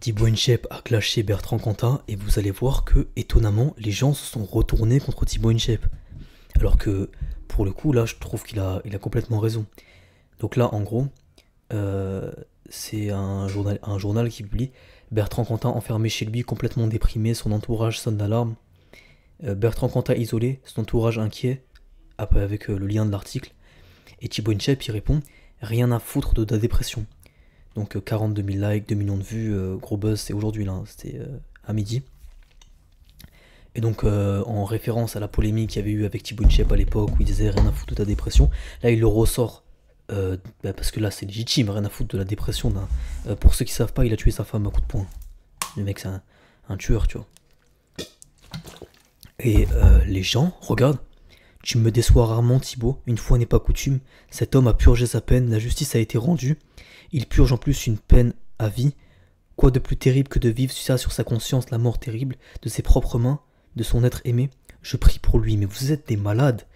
Thibaut Inchep a clashé Bertrand Cantat et vous allez voir que, étonnamment, les gens se sont retournés contre Thibaut Inchep. Alors que, pour le coup, là, je trouve qu'il a complètement raison. Donc là, en gros, euh, c'est un journal qui publie Bertrand Cantat enfermé chez lui, complètement déprimé, son entourage sonne l'alarme. Bertrand Cantat isolé, son entourage inquiet, après avec le lien de l'article. Et Thibaut Inchep, il répond rien à foutre de la dépression. Donc 42 000 likes, 2 millions de vues, gros buzz, c'est aujourd'hui là, c'était à midi. Et donc en référence à la polémique qu'il y avait eu avec Thibaut Inchep à l'époque où il disait rien à foutre de ta dépression, là il le ressort parce que là c'est légitime, rien à foutre de la dépression. Pour ceux qui savent pas, il a tué sa femme à coup de poing. Le mec c'est un tueur, tu vois. Et les gens, regarde, tu me déçois rarement Thibaut, une fois n'est pas coutume, cet homme a purgé sa peine, la justice a été rendue, il purge en plus une peine à vie. Quoi de plus terrible que de vivre ça sur sa conscience, la mort terrible, de ses propres mains, de son être aimé. Je prie pour lui, mais vous êtes des malades.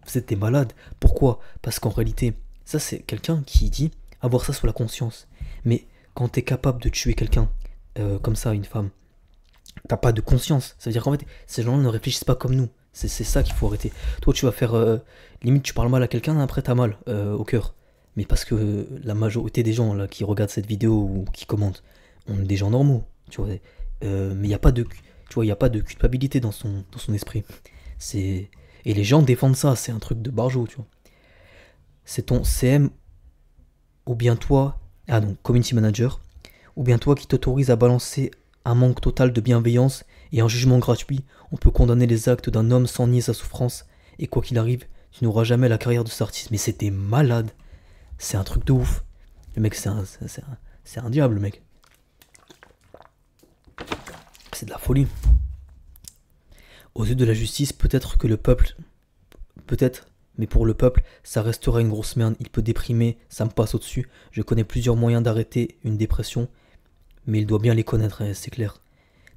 Vous êtes des malades. Pourquoi? Parce qu'en réalité, ça c'est quelqu'un qui dit avoir ça sur la conscience. Mais quand t'es capable de tuer quelqu'un, comme ça, une femme, t'as pas de conscience. Ça veut dire qu'en fait, ces gens-là ne réfléchissent pas comme nous. C'est ça qu'il faut arrêter. Toi, tu vas faire... limite, tu parles mal à quelqu'un, après t'as mal au cœur. Mais parce que la majorité des gens là, qui regardent cette vidéo ou qui commentent, on est des gens normaux, tu vois. Mais il n'y a pas de, tu vois, il y a pas de culpabilité dans son esprit. C'est et les gens défendent ça, c'est un truc de barjo, tu vois. C'est ton CM ou bien toi, ah non, community manager, ou bien toi qui t'autorise à balancer un manque total de bienveillance et un jugement gratuit. On peut condamner les actes d'un homme sans nier sa souffrance. Et quoi qu'il arrive, tu n'auras jamais la carrière de cet artiste. Mais c'était malade. C'est un truc de ouf. Le mec, c'est un diable, le mec. C'est de la folie. Aux yeux de la justice, peut-être que le peuple... Peut-être, mais pour le peuple, ça restera une grosse merde. Il peut déprimer, ça me passe au-dessus. Je connais plusieurs moyens d'arrêter une dépression. Mais il doit bien les connaître, c'est clair.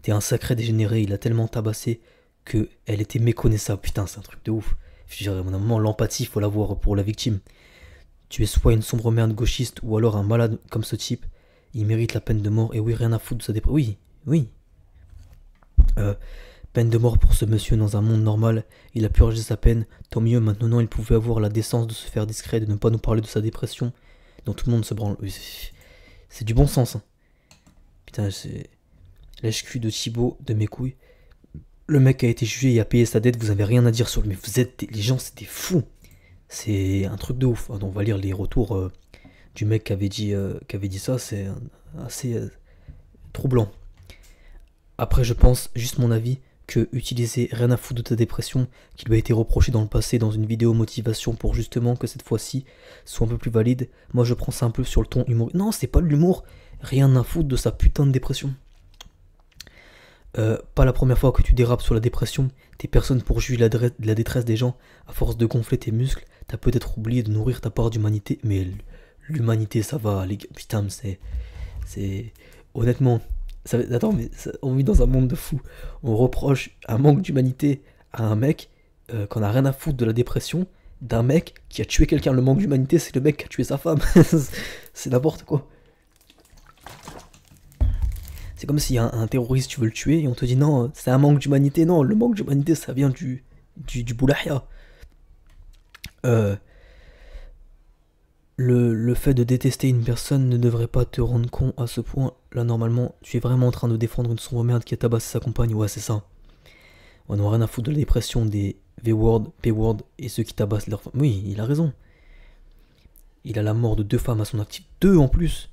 T'es un sacré dégénéré, il a tellement tabassé que elle était méconnaissable. Putain, c'est un truc de ouf. Je dirais, à un moment, l'empathie, faut l'avoir pour la victime. Tu es soit une sombre merde gauchiste ou alors un malade comme ce type. Il mérite la peine de mort. Et oui, rien à foutre de sa dépression. Oui, oui. Peine de mort pour ce monsieur dans un monde normal. Il a purgé sa peine. Tant mieux, maintenant il pouvait avoir la décence de se faire discret, de ne pas nous parler de sa dépression. Dont tout le monde se branle. Oui, c'est du bon sens. Hein. Putain, c'est... Lèche-cul de Thibaut, de mes couilles. Le mec a été jugé et a payé sa dette, vous avez rien à dire sur lui. Mais vous êtes... Les gens, c'est des fous. C'est un truc de ouf. On va lire les retours du mec qui avait dit ça. C'est assez troublant. Après, je pense, juste mon avis, que utiliser rien à foutre de ta dépression, qui lui a été reproché dans le passé dans une vidéo motivation pour justement que cette fois-ci soit un peu plus valide, moi je prends ça un peu sur le ton humour. Non, c'est pas de l'humour. Rien à foutre de sa putain de dépression. Pas la première fois que tu dérapes sur la dépression, t'es personne pour juger la détresse des gens. À force de gonfler tes muscles, t'as peut-être oublié de nourrir ta part d'humanité, mais l'humanité ça va, les gars. Putain, c'est... Honnêtement, attends, mais on vit dans un monde de fous. On reproche un manque d'humanité à un mec qu'on a rien à foutre de la dépression d'un mec qui a tué quelqu'un. Le manque d'humanité, c'est le mec qui a tué sa femme. C'est n'importe quoi. C'est comme si un terroriste, tu veux le tuer, et on te dit non, c'est un manque d'humanité. Non, le manque d'humanité, ça vient du boulahia. Euh, le fait de détester une personne ne devrait pas te rendre con à ce point. Là, normalement, tu es vraiment en train de défendre une sombre merde qui a tabassé sa compagne. Ouais, c'est ça. On n'a rien à foutre de la dépression des V-word, P-word et ceux qui tabassent leur femme. Oui, il a raison. Il a la mort de 2 femmes à son actif. 2 en plus.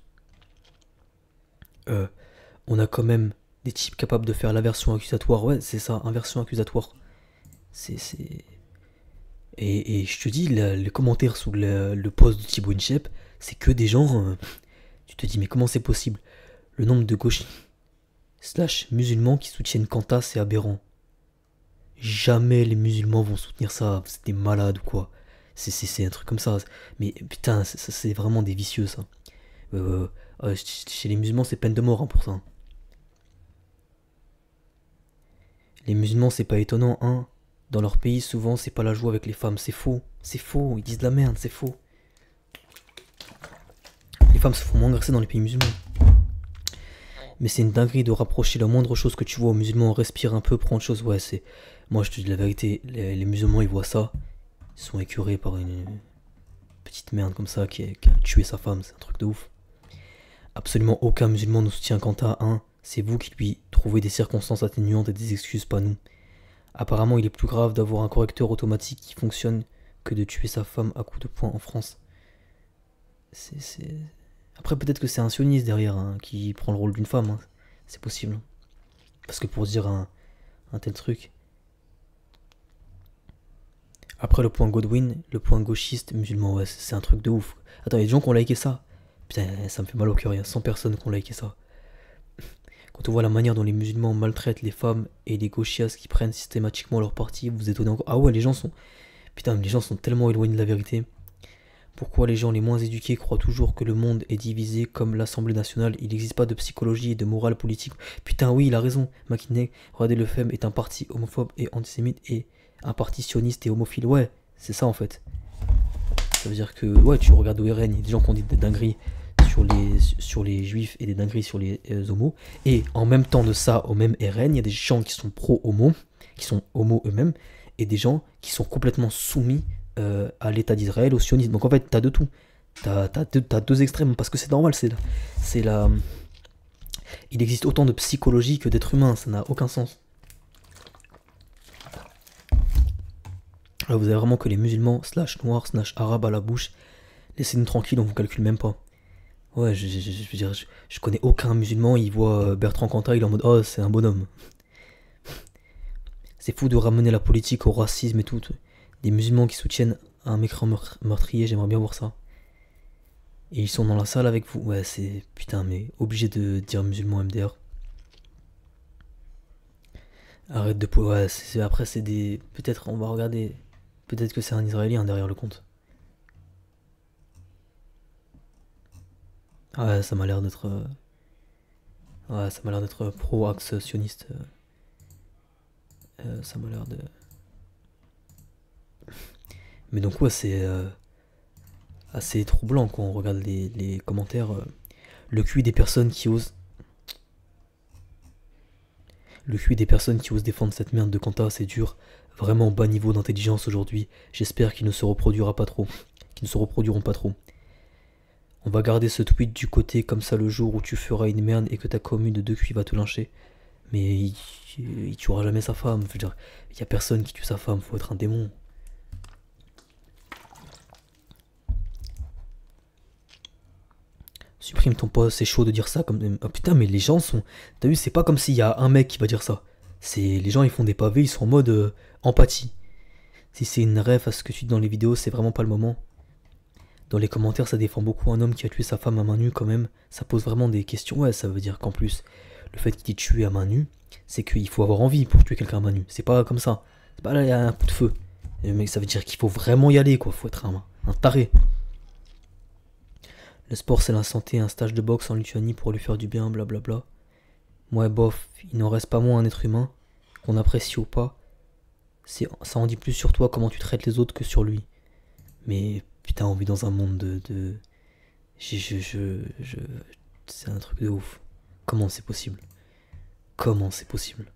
On a quand même des types capables de faire l'inversion accusatoire. Ouais, c'est ça, inversion accusatoire. C'est... Et je te dis, les commentaires sous le post de Thibaut Inchep, c'est que des gens... tu te dis, mais comment c'est possible? Le nombre de gauchistes / musulmans qui soutiennent Kanta, c'est aberrant. Jamais les musulmans vont soutenir ça. C'est des malades ou quoi. C'est un truc comme ça. Mais putain, c'est vraiment des vicieux, ça. Chez les musulmans, c'est peine de mort hein, pour ça. Les musulmans, c'est pas étonnant, hein. Dans leur pays, souvent, c'est pas la joie avec les femmes. C'est faux. C'est faux. Ils disent de la merde. C'est faux. Les femmes se font moins agresser dans les pays musulmans. Mais c'est une dinguerie de rapprocher la moindre chose que tu vois aux musulmans, respire un peu, prends autre chose. Ouais, c'est. Moi, je te dis la vérité, les musulmans, ils voient ça. Ils sont écœurés par une petite merde comme ça qui a tué sa femme, c'est un truc de ouf. Absolument aucun musulman ne soutient Kanta. C'est vous qui lui trouvez des circonstances atténuantes et des excuses, pas nous. Apparemment, il est plus grave d'avoir un correcteur automatique qui fonctionne que de tuer sa femme à coups de poing en France. Après, peut-être que c'est un sioniste derrière qui prend le rôle d'une femme. C'est possible. Parce que pour dire un tel truc. Après, le point Godwin, le point gauchiste musulman, ouais, c'est un truc de ouf. Attends, il y a des gens qui ont liké ça. Putain, ça me fait mal au cœur, il y a 100 personnes qui ont liké ça. Quand on voit la manière dont les musulmans maltraitent les femmes et les gauchias qui prennent systématiquement leur parti, vous vous étonnez encore. Ah ouais, les gens sont. Putain, les gens sont tellement éloignés de la vérité. Pourquoi les gens les moins éduqués croient toujours que le monde est divisé comme l'Assemblée nationale? Il n'existe pas de psychologie et de morale politique. Putain, oui, il a raison. McKinney, regardez, le FEM est un parti homophobe et antisémite et un parti sioniste et homophile. Ouais, c'est ça en fait. Ça veut dire que, ouais, tu regardes où il règne, il y a des gens qui ont dit des dingueries sur les juifs et des dingueries sur les homos. Et en même temps de ça, au même RN, il y a des gens qui sont pro-homo, qui sont homos eux-mêmes, et des gens qui sont complètement soumis à l'État d'Israël, au sionisme. Donc en fait, t'as de tout. T'as deux extrêmes, parce que c'est normal, il existe autant de psychologie que d'êtres humains, ça n'a aucun sens. Alors vous avez vraiment que les musulmans, / noirs, / arabes à la bouche. Laissez-nous tranquilles, on vous calcule même pas. Ouais, je veux dire, je connais aucun musulman, il voit Bertrand Cantat, il est en mode oh, c'est un bonhomme. C'est fou de ramener la politique au racisme et tout. Des musulmans qui soutiennent un mécréant meurtrier, j'aimerais bien voir ça. Et ils sont dans la salle avec vous. Ouais, c'est. Putain, mais obligé de dire musulman MDR. Arrête de. Ouais, après, c'est des. Peut-être, on va regarder. Peut-être que c'est un Israélien derrière le compte. Ah ouais, ça m'a l'air d'être. Ouais, ça m'a l'air d'être pro-axe sioniste. Ça m'a l'air de. Mais donc, ouais, c'est assez troublant quand on regarde les commentaires. Le QI des personnes qui osent. Le QI des personnes qui osent défendre cette merde de Kanta, c'est dur. Vraiment bas niveau d'intelligence aujourd'hui. J'espère qu'il ne se reproduira pas trop. Qu'ils ne se reproduiront pas trop. On va garder ce tweet du côté comme ça le jour où tu feras une merde et que ta commune de 2 QI va te lyncher. Mais il tuera jamais sa femme. Je veux dire, il y a personne qui tue sa femme, faut être un démon. Supprime ton post, c'est chaud de dire ça comme. Oh putain, mais les gens sont. T'as vu, c'est pas comme s'il y a un mec qui va dire ça. Les gens, ils font des pavés, ils sont en mode empathie. Si c'est une ref à ce que tu dis dans les vidéos, c'est vraiment pas le moment. Dans les commentaires, ça défend beaucoup un homme qui a tué sa femme à main nue quand même. Ça pose vraiment des questions. Ouais, ça veut dire qu'en plus, le fait qu'il ait tué à main nue, c'est qu'il faut avoir envie pour tuer quelqu'un à main nue. C'est pas comme ça. C'est pas là, il y a un coup de feu. Mais ça veut dire qu'il faut vraiment y aller, quoi. Faut être un taré. Le sport, c'est la santé. Un stage de boxe en Lituanie pour lui faire du bien, blablabla. Ouais, bof, il n'en reste pas moins un être humain, qu'on apprécie ou pas. Ça en dit plus sur toi comment tu traites les autres que sur lui. Mais putain, on vit dans un monde de. C'est un truc de ouf. Comment c'est possible? Comment c'est possible?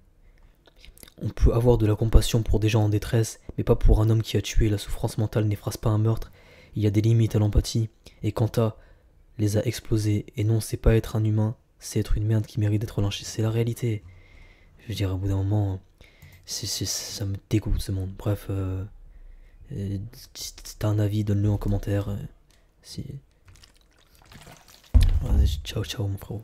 On peut avoir de la compassion pour des gens en détresse, mais pas pour un homme qui a tué. La souffrance mentale n'effrace pas un meurtre. Il y a des limites à l'empathie. Et Kanta les a explosés. Et non, c'est pas être un humain, c'est être une merde qui mérite d'être lynchée. C'est la réalité. Je veux dire, au bout d'un moment, ça me dégoûte ce monde. Bref, si t'as un avis, donne-le en commentaire. Si... Ciao, ciao, mon frérot.